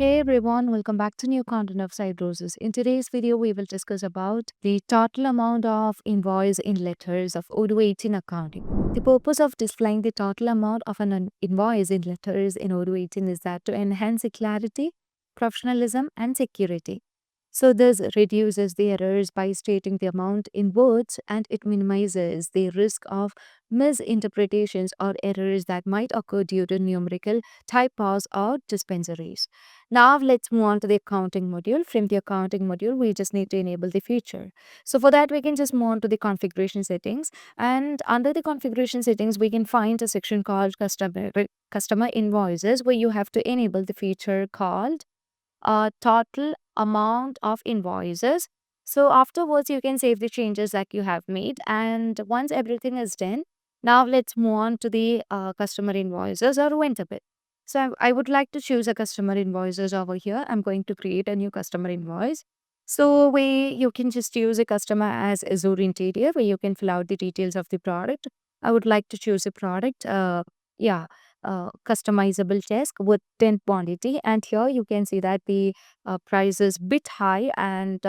Hey everyone, welcome back to new content of Cybrosys. In today's video, we will discuss about the total amount of invoice in letters of Odoo 18 accounting. The purpose of displaying the total amount of an invoice in letters in Odoo 18 is that to enhance the clarity, professionalism, and security. So this reduces the errors by stating the amount in words, and it minimizes the risk of misinterpretations or errors that might occur due to numerical typos or dispensaries. Now let's move on to the accounting module. From the accounting module, we just need to enable the feature. So for that, we can just move on to the configuration settings. And under the configuration settings, we can find a section called customer invoices, where you have to enable the feature called total amount of invoices. So afterwards, you can save the changes that you have made. And once everything is done, now let's move on to the customer invoices or vendor bill. So I would like to choose a customer invoices over here. I'm going to create a new customer invoice. So where you can just use a customer as Azure interior, where you can fill out the details of the product. I would like to choose a product. Yeah, customizable desk with 10 quantity, and here you can see that the price is bit high, and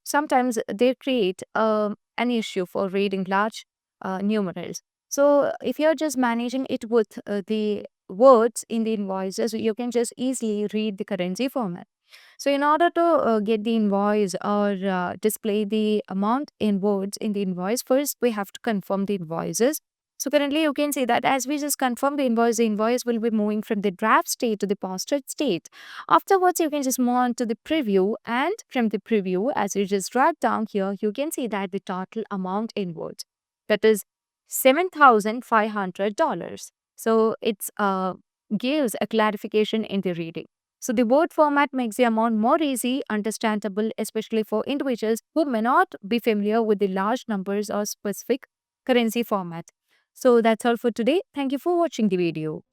sometimes they create an issue for reading large numerals. So if you're just managing it with the words in the invoices, you can just easily read the currency format. So in order to get the invoice or display the amount in words in the invoice, first we have to confirm the invoices. So currently you can see that as we just confirm the invoice will be moving from the draft state to the posted state. Afterwards, you can just move on to the preview, and from the preview, as you just drag down here, you can see that the total amount in words, that is $7,500. So it's gives a clarification in the reading. So the word format makes the amount more easy, understandable, especially for individuals who may not be familiar with the large numbers or specific currency format. So that's all for today. Thank you for watching the video.